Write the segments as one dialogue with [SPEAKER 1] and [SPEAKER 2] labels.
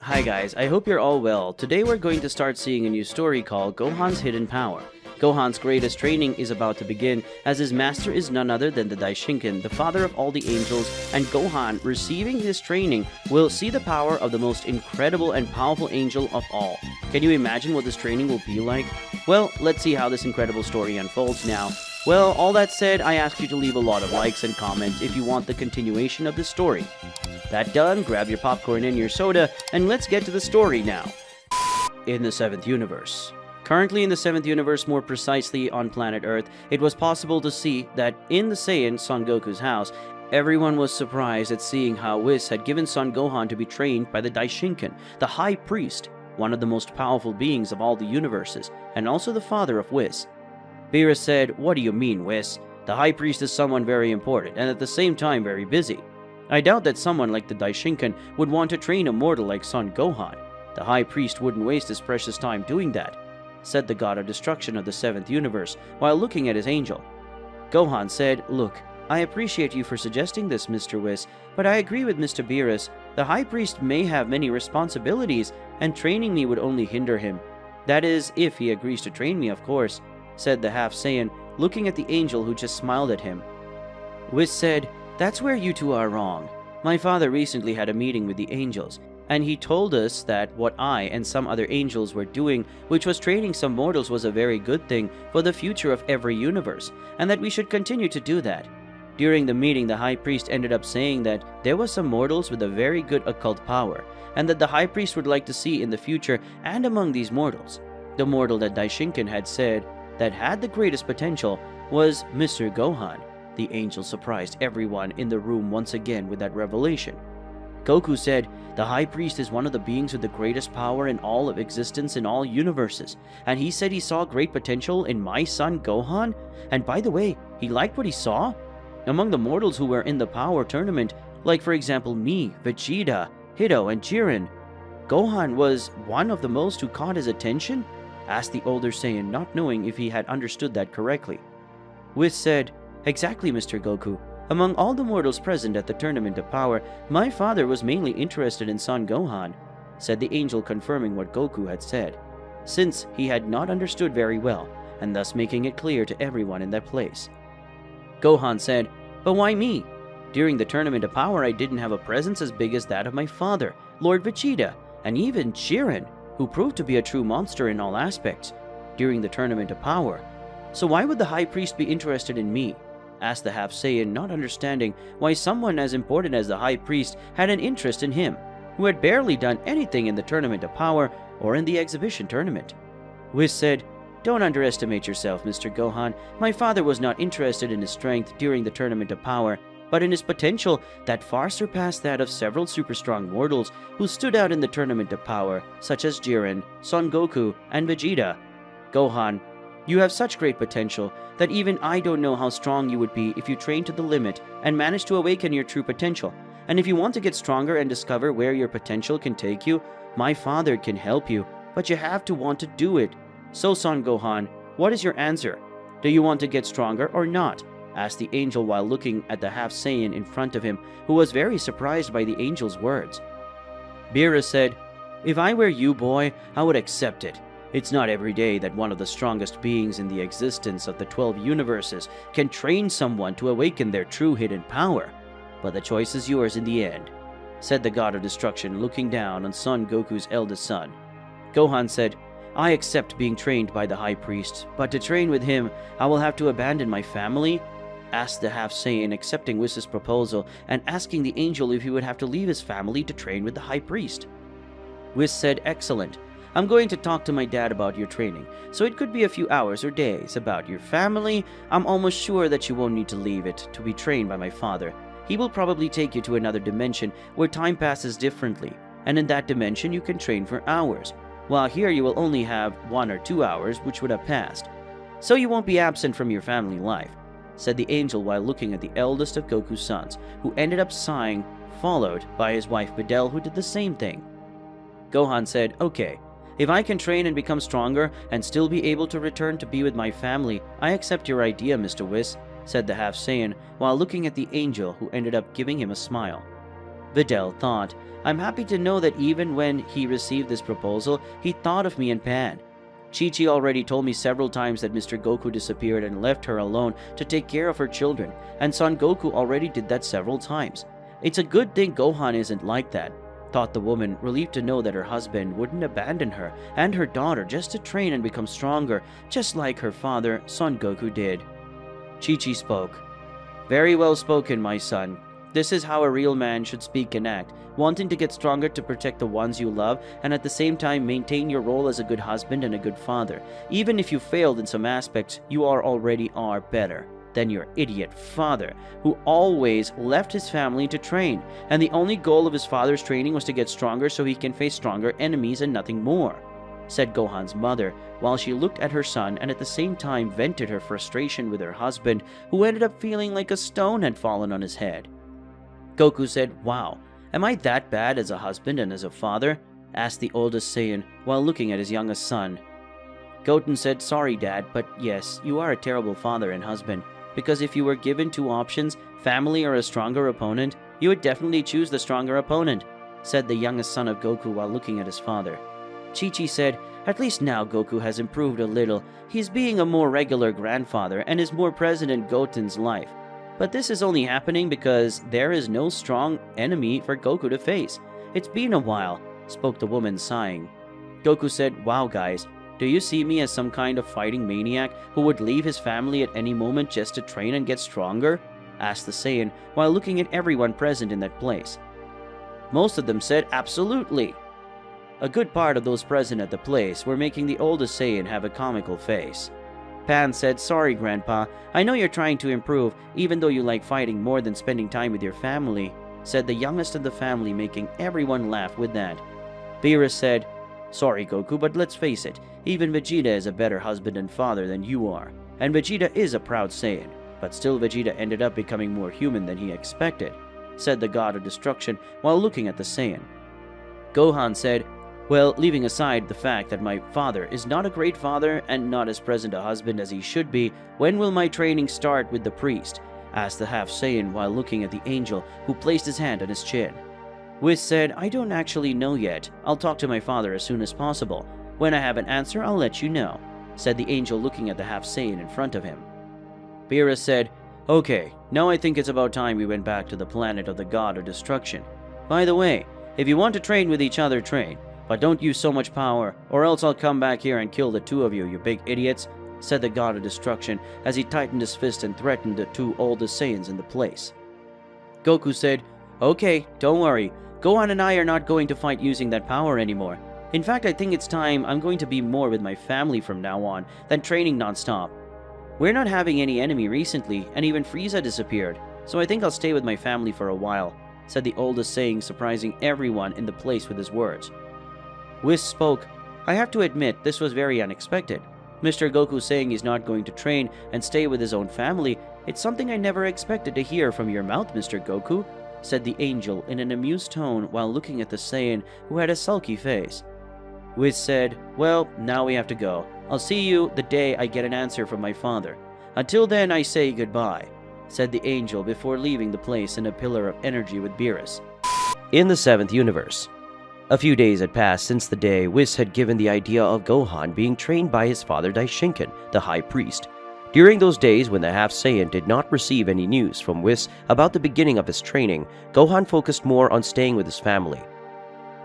[SPEAKER 1] Hi guys, I hope you're all well. Today we're going to start seeing a new story called Gohan's Hidden Power. Gohan's greatest training is about to begin, as his master is none other than the Daishinkan, the father of all the angels, and Gohan, receiving his training, will see the power of the most incredible and powerful angel of all. Can you imagine what this training will be like? Well, let's see how this incredible story unfolds now. Well, all that said, I ask you to leave a lot of likes and comments if you want the continuation of this story. That done, grab your popcorn and your soda, and let's get to the story now. In the 7th universe. Currently in the 7th universe, more precisely on planet Earth, it was possible to see that in the Saiyan, Son Goku's house, everyone was surprised at seeing how Whis had given Son Gohan to be trained by the Daishinkan, the High Priest, one of the most powerful beings of all the universes, and also the father of Whis. Beerus said, "What do you mean, Whis? The High Priest is someone very important, and at the same time very busy. I doubt that someone like the Daishinkan would want to train a mortal like Son Gohan. The High Priest wouldn't waste his precious time doing that," said the god of destruction of the 7th universe, while looking at his angel. Gohan said, "Look, I appreciate you for suggesting this, Mr. Whis, but I agree with Mr. Beerus. The High Priest may have many responsibilities, and training me would only hinder him. That is, if he agrees to train me, of course," said the half Saiyan, looking at the angel who just smiled at him. Whis said, "That's where you two are wrong. My father recently had a meeting with the angels, and he told us that what I and some other angels were doing, which was training some mortals, was a very good thing for the future of every universe, and that we should continue to do that. During the meeting, the High Priest ended up saying that there were some mortals with a very good occult power, and that the High Priest would like to see in the future, and among these mortals, the mortal that Daishinkan had said that had the greatest potential was Mr. Gohan." The angel surprised everyone in the room once again with that revelation. Goku said, "The High Priest is one of the beings with the greatest power in all of existence in all universes, and he said he saw great potential in my son Gohan, and by the way, he liked what he saw? Among the mortals who were in the power tournament, like for example me, Vegeta, Hito, and Jiren, Gohan was one of the most who caught his attention?" asked the older Saiyan, not knowing if he had understood that correctly. Whis said, "Exactly, Mr. Goku. Among all the mortals present at the Tournament of Power, my father was mainly interested in Son Gohan," said the angel, confirming what Goku had said, since he had not understood very well, and thus making it clear to everyone in that place. Gohan said, "But why me? During the Tournament of Power, I didn't have a presence as big as that of my father, Lord Vegeta, and even Jiren, who proved to be a true monster in all aspects, during the Tournament of Power. So why would the High Priest be interested in me?" asked the half Saiyan, not understanding why someone as important as the High Priest had an interest in him, who had barely done anything in the Tournament of Power or in the exhibition tournament. Whis said, "Don't underestimate yourself, Mr. Gohan. My father was not interested in his strength during the Tournament of Power, but in his potential that far surpassed that of several super strong mortals who stood out in the Tournament of Power, such as Jiren, Son Goku, and Vegeta. Gohan, you have such great potential that even I don't know how strong you would be if you trained to the limit and managed to awaken your true potential. And if you want to get stronger and discover where your potential can take you, my father can help you, but you have to want to do it. So, Son Gohan, what is your answer? Do you want to get stronger or not?" asked the angel while looking at the half Saiyan in front of him, who was very surprised by the angel's words. Beerus said, "If I were you, boy, I would accept it. It's not every day that one of the strongest beings in the existence of the 12 universes can train someone to awaken their true hidden power. But the choice is yours in the end," said the god of destruction, looking down on Son Goku's eldest son. Gohan said, "I accept being trained by the High Priest, but to train with him, I will have to abandon my family?" asked the half Saiyan, accepting Whis' proposal and asking the angel if he would have to leave his family to train with the High Priest. Whis said, "Excellent. I'm going to talk to my dad about your training, so it could be a few hours or days. About your family, I'm almost sure that you won't need to leave it to be trained by my father. He will probably take you to another dimension where time passes differently, and in that dimension you can train for hours, while here you will only have 1 or 2 hours which would have passed. So you won't be absent from your family life," said the angel while looking at the eldest of Goku's sons, who ended up sighing, followed by his wife Videl, who did the same thing. Gohan said, "Okay. If I can train and become stronger and still be able to return to be with my family, I accept your idea, Mr. Whis," said the half Saiyan while looking at the angel, who ended up giving him a smile. Videl thought. I'm happy to know that even when he received this proposal, he thought of me and Pan. Chi-Chi already told me several times that Mr. Goku disappeared and left her alone to take care of her children, and Son Goku already did that several times. It's a good thing Gohan isn't like that, thought the woman, relieved to know that her husband wouldn't abandon her and her daughter just to train and become stronger, just like her father, Son Goku, did. Chi-Chi spoke. Very well spoken, my son. This is how a real man should speak and act, wanting to get stronger to protect the ones you love and at the same time maintain your role as a good husband and a good father. Even if you failed in some aspects, you already are better than your idiot father, who always left his family to train, and the only goal of his father's training was to get stronger so he can face stronger enemies and nothing more, said Gohan's mother, while she looked at her son and at the same time vented her frustration with her husband, who ended up feeling like a stone had fallen on his head. Goku said, "Wow, am I that bad as a husband and as a father?" asked the oldest Saiyan while looking at his youngest son. Goten said, "Sorry, Dad, but yes, you are a terrible father and husband, because if you were given two options, family or a stronger opponent, you would definitely choose the stronger opponent," said the youngest son of Goku while looking at his father. Chi-Chi said, "At least now Goku has improved a little. He's being a more regular grandfather and is more present in Goten's life. But this is only happening because there is no strong enemy for Goku to face. It's been a while," spoke the woman, sighing. Goku said, "Wow, guys, do you see me as some kind of fighting maniac who would leave his family at any moment just to train and get stronger?" asked the Saiyan while looking at everyone present in that place. Most of them said, "Absolutely." A good part of those present at the place were making the oldest Saiyan have a comical face. Pan said, "Sorry, Grandpa. I know you're trying to improve, even though you like fighting more than spending time with your family," said the youngest of the family, making everyone laugh with that. Beerus said, "Sorry, Goku, but let's face it, even Vegeta is a better husband and father than you are. And Vegeta is a proud Saiyan, but still Vegeta ended up becoming more human than he expected," said the God of Destruction while looking at the Saiyan. Gohan said, "Well, leaving aside the fact that my father is not a great father and not as present a husband as he should be, when will my training start with the priest?" asked the half Saiyan while looking at the angel, who placed his hand on his chin. Whis said, "I don't actually know yet. I'll talk to my father as soon as possible. When I have an answer, I'll let you know," said the angel, looking at the half Saiyan in front of him. Beerus said, "Okay, now I think it's about time we went back to the planet of the God of Destruction. By the way, if you want to train with each other, train. But don't use so much power, or else I'll come back here and kill the two of you, you big idiots," said the God of Destruction as he tightened his fist and threatened the two oldest Saiyans in the place. Goku said, "Okay, don't worry. Gohan and I are not going to fight using that power anymore. In fact, I think it's time I'm going to be more with my family from now on than training non-stop. We're not having any enemy recently, and even Frieza disappeared, so I think I'll stay with my family for a while," said the oldest Saiyan, surprising everyone in the place with his words. Whis spoke, "I have to admit, this was very unexpected. Mr. Goku saying he's not going to train and stay with his own family, it's something I never expected to hear from your mouth, Mr. Goku," said the angel in an amused tone while looking at the Saiyan, who had a sulky face. Whis said, "Well, now we have to go. I'll see you the day I get an answer from my father. Until then, I say goodbye," said the angel before leaving the place in a pillar of energy with Beerus. In the 7th universe. A few days had passed since the day Whis had given the idea of Gohan being trained by his father Daishinkan, the High Priest. During those days when the half Saiyan did not receive any news from Whis about the beginning of his training, Gohan focused more on staying with his family.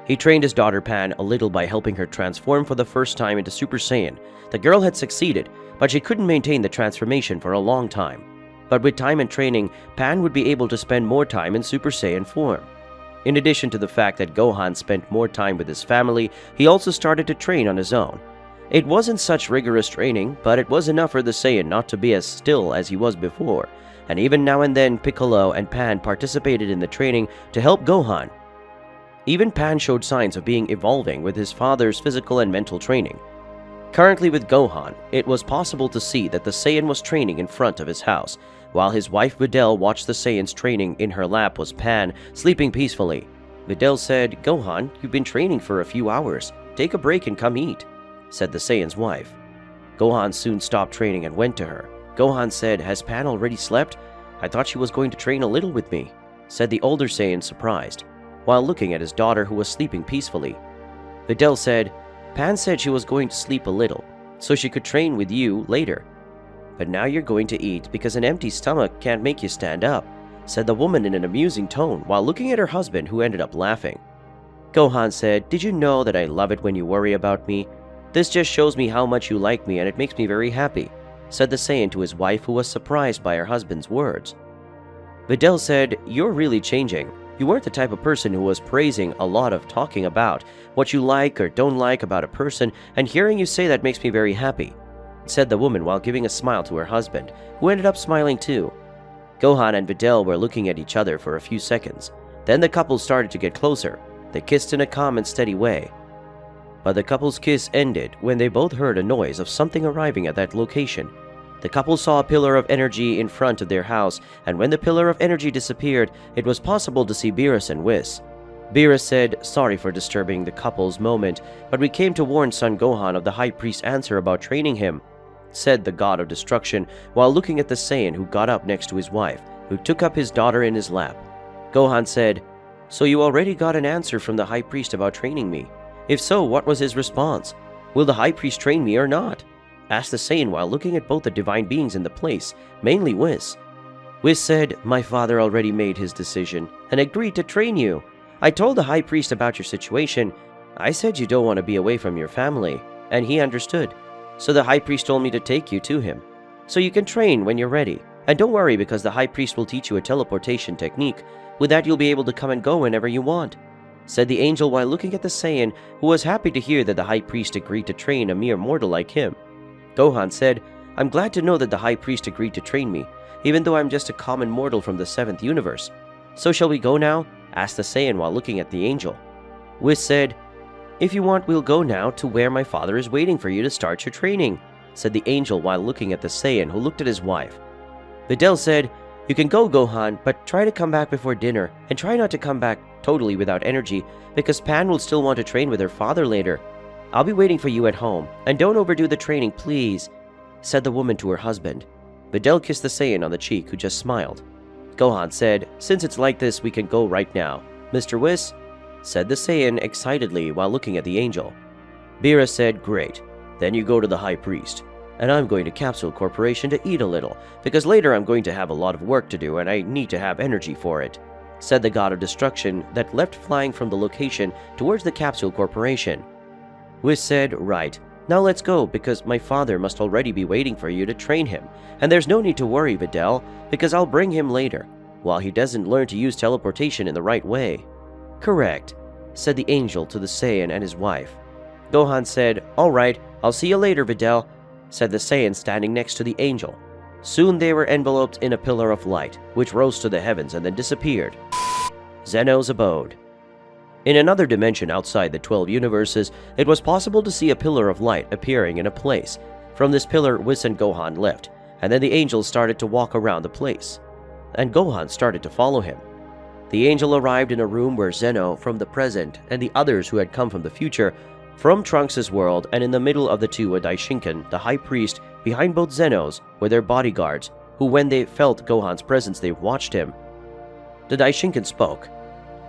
[SPEAKER 1] He trained his daughter Pan a little by helping her transform for the first time into Super Saiyan. The girl had succeeded, but she couldn't maintain the transformation for a long time. But with time and training, Pan would be able to spend more time in Super Saiyan form. In addition to the fact that Gohan spent more time with his family, he also started to train on his own. It wasn't such rigorous training, but it was enough for the Saiyan not to be as still as he was before, and even now and then Piccolo and Pan participated in the training to help Gohan. Even Pan showed signs of being evolving with his father's physical and mental training. Currently with Gohan, it was possible to see that the Saiyan was training in front of his house. While his wife Videl watched the Saiyans training, in her lap was Pan, sleeping peacefully. Videl said, "Gohan, you've been training for a few hours. Take a break and come eat," said the Saiyan's wife. Gohan soon stopped training and went to her. Gohan said, "Has Pan already slept? I thought she was going to train a little with me," said the older Saiyan, surprised. while looking at his daughter who was sleeping peacefully. Videl said, Pan said she was going to sleep a little, so she could train with you later. But now you're going to eat because an empty stomach can't make you stand up, said the woman in an amusing tone while looking at her husband who ended up laughing. Gohan said, Did you know that I love it when you worry about me? This just shows me how much you like me and it makes me very happy, said the Saiyan to his wife who was surprised by her husband's words. Videl said, You're really changing. You weren't the type of person who was praising a lot of talking about what you like or don't like about a person, and hearing you say that makes me very happy, said the woman while giving a smile to her husband, who ended up smiling too. Gohan and Videl were looking at each other for a few seconds. Then the couple started to get closer. They kissed in a calm and steady way. But the couple's kiss ended when they both heard a noise of something arriving at that location. The couple saw a pillar of energy in front of their house, and when the pillar of energy disappeared, it was possible to see Beerus and Whis. Beerus said, Sorry for disturbing the couple's moment, but we came to warn Son Gohan of the High Priest's answer about training him, said the God of Destruction, while looking at the Saiyan who got up next to his wife, who took up his daughter in his lap. Gohan said, So you already got an answer from the High Priest about training me? If so, what was his response? Will the High Priest train me or not? Asked the Saiyan while looking at both the divine beings in the place, mainly Whis. Whis said, My father already made his decision and agreed to train you. I told the High Priest about your situation. I said you don't want to be away from your family, and he understood. So the High Priest told me to take you to him, so you can train when you're ready. And don't worry because the High Priest will teach you a teleportation technique. With that you'll be able to come and go whenever you want, said the angel while looking at the Saiyan, who was happy to hear that the High Priest agreed to train a mere mortal like him. Gohan said, I'm glad to know that the High Priest agreed to train me, even though I'm just a common mortal from the 7th universe. So shall we go now? Asked the Saiyan while looking at the angel. Whis said, If you want, we'll go now to where my father is waiting for you to start your training, said the angel while looking at the Saiyan who looked at his wife. Videl said, You can go, Gohan, but try to come back before dinner, and try not to come back totally without energy, because Pan will still want to train with her father later. I'll be waiting for you at home, and don't overdo the training, please, said the woman to her husband. Videl kissed the Saiyan on the cheek, who just smiled. Gohan said, Since it's like this, we can go right now. Mr. Whis, said the Saiyan excitedly while looking at the angel. Beerus said, Great, then you go to the High Priest, and I'm going to Capsule Corporation to eat a little, because later I'm going to have a lot of work to do and I need to have energy for it, said the God of Destruction that left flying from the location towards the Capsule Corporation. Whis said, Right, now let's go because my father must already be waiting for you to train him, and there's no need to worry, Videl, because I'll bring him later, while he doesn't learn to use teleportation in the right way. Correct, said the angel to the Saiyan and his wife. Gohan said, All right, I'll see you later, Videl, said the Saiyan standing next to the angel. Soon they were enveloped in a pillar of light, which rose to the heavens and then disappeared. Zeno's abode. In another dimension outside the 12 universes, it was possible to see a pillar of light appearing in a place. From this pillar, Whis and Gohan left, and then the angel started to walk around the place, and Gohan started to follow him. The angel arrived in a room where Zeno from the present and the others who had come from the future, from Trunks' world, and in the middle of the two a Daishinkan, the High Priest, behind both Zenos were their bodyguards, who when they felt Gohan's presence they watched him. The Daishinkan spoke.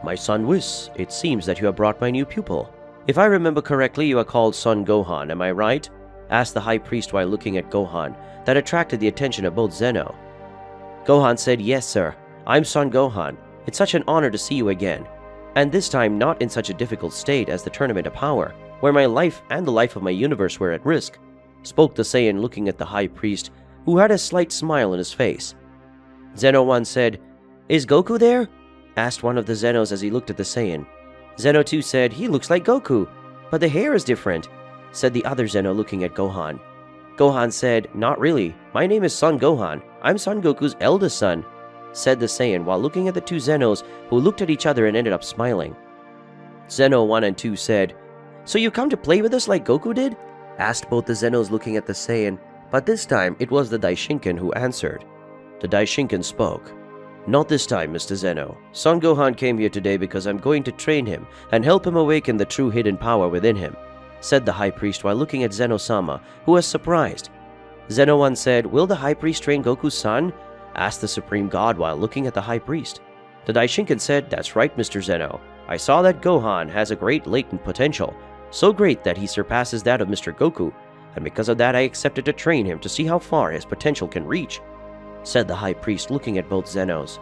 [SPEAKER 1] My son Whis, it seems that you have brought my new pupil. If I remember correctly, you are called Son Gohan, am I right? Asked the High Priest while looking at Gohan, that attracted the attention of both Zeno. Gohan said, Yes, sir, I'm Son Gohan. It's such an honor to see you again, and this time not in such a difficult state as the Tournament of Power, where my life and the life of my universe were at risk, spoke the Saiyan looking at the High Priest, who had a slight smile on his face. Zeno 1 said, Is Goku there? Asked one of the Zenos as he looked at the Saiyan. Zeno 2 said, He looks like Goku, but the hair is different, said the other Zeno looking at Gohan. Gohan said, Not really. My name is Son Gohan. I'm Son Goku's eldest son, said the Saiyan while looking at the two Zenos who looked at each other and ended up smiling. Zeno 1 and 2 said, So you come to play with us like Goku did? Asked both the Zenos looking at the Saiyan, but this time it was the Daishinkan who answered. The Daishinkan spoke. Not this time, Mr. Zeno. Son Gohan came here today because I'm going to train him and help him awaken the true hidden power within him, said the High Priest while looking at Zeno-sama, who was surprised. Zeno 1 said, Will the High Priest train Goku's son? Asked the Supreme God while looking at the High Priest.
[SPEAKER 2] The Daishinkan said, "That's right, Mr. Zeno. I saw that Gohan has a great latent potential, so great that he surpasses that of Mr. Goku, and because of that I accepted to train him to see how far his potential can reach," said the High Priest, looking at both Zenos.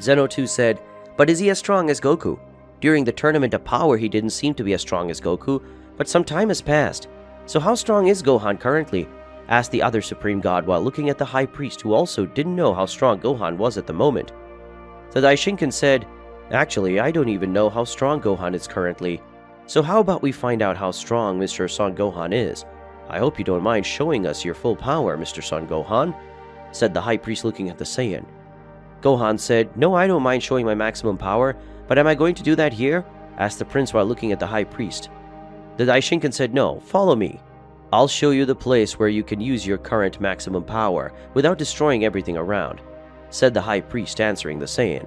[SPEAKER 2] Zeno too said, "But is he as strong as Goku? During the Tournament of Power he didn't seem to be as strong as Goku, but some time has passed. So how strong is Gohan currently?" asked the other Supreme God while looking at the High Priest, who also didn't know how strong Gohan was at the moment. The Daishinkan said, "Actually, I don't even know how strong Gohan is currently. So how about we find out how strong Mr. Son Gohan is? I hope you don't mind showing us your full power, Mr. Son Gohan," said the High Priest, looking at the Saiyan. Gohan said, "No, I don't mind showing my maximum power, but am I going to do that here?" asked the Prince while looking at the High Priest. The Daishinkan said, "No, follow me. I'll show you the place where you can use your current maximum power without destroying everything around," said the High Priest, answering the Saiyan.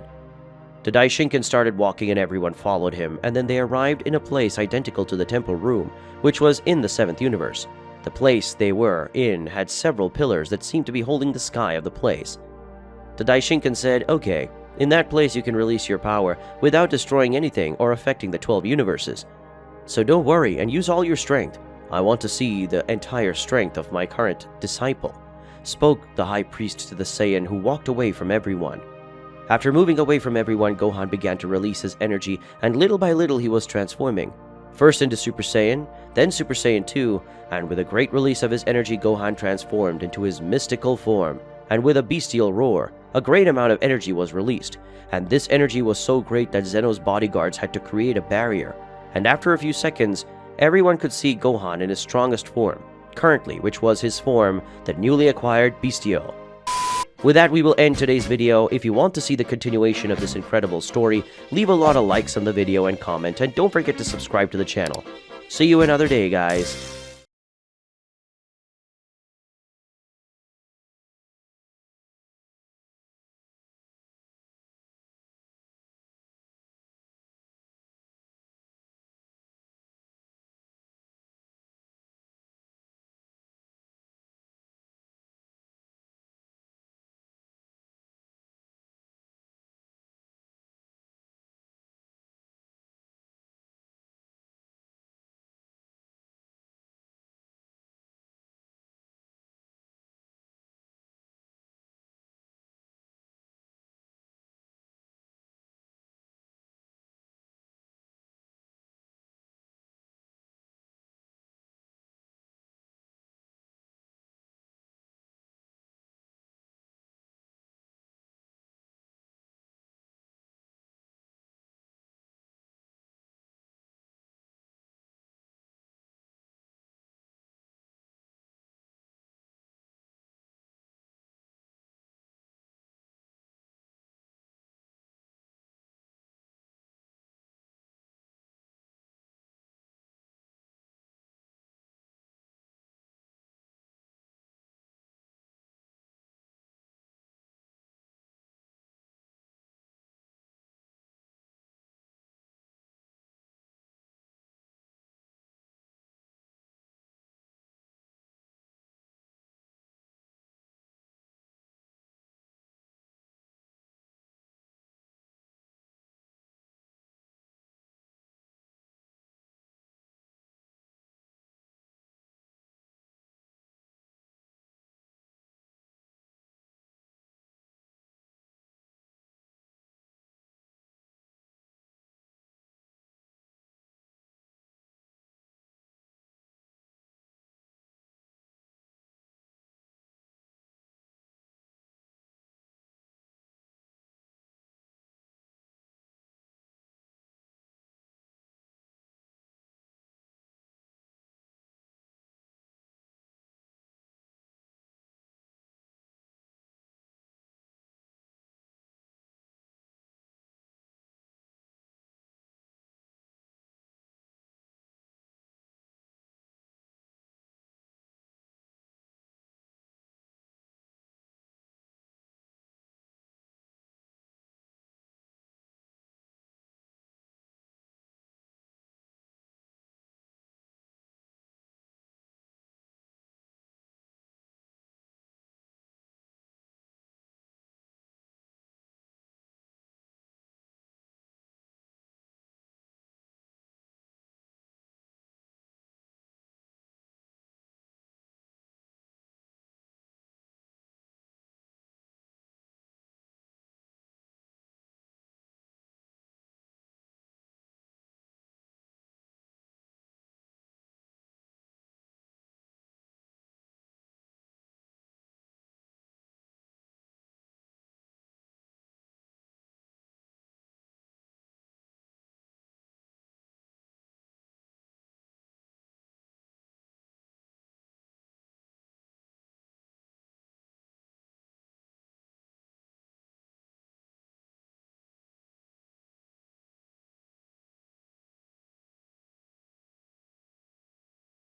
[SPEAKER 2] The Daishinkan started walking and everyone followed him, and then they arrived in a place identical to the temple room, which was in the 7th universe. The place they were in had several pillars that seemed to be holding the sky of the place. The Daishinkan said, "Okay, in that place you can release your power without destroying anything or affecting the 12 universes. So don't worry and use all your strength. I want to see the entire strength of my current disciple," spoke the High Priest to the Saiyan, who walked away from everyone. After moving away from everyone, Gohan began to release his energy, and little by little he was transforming. First into Super Saiyan, then Super Saiyan 2, and with a great release of his energy, Gohan transformed into his mystical form, and with a bestial roar, a great amount of energy was released, and this energy was so great that Zeno's bodyguards had to create a barrier, and after a few seconds, everyone could see Gohan in his strongest form, currently, which was his form, the newly acquired Bestial. With that, we will end today's video. If you want to see the continuation of this incredible story, leave a lot of likes on the video and comment, and don't forget to subscribe to the channel. See you another day, guys.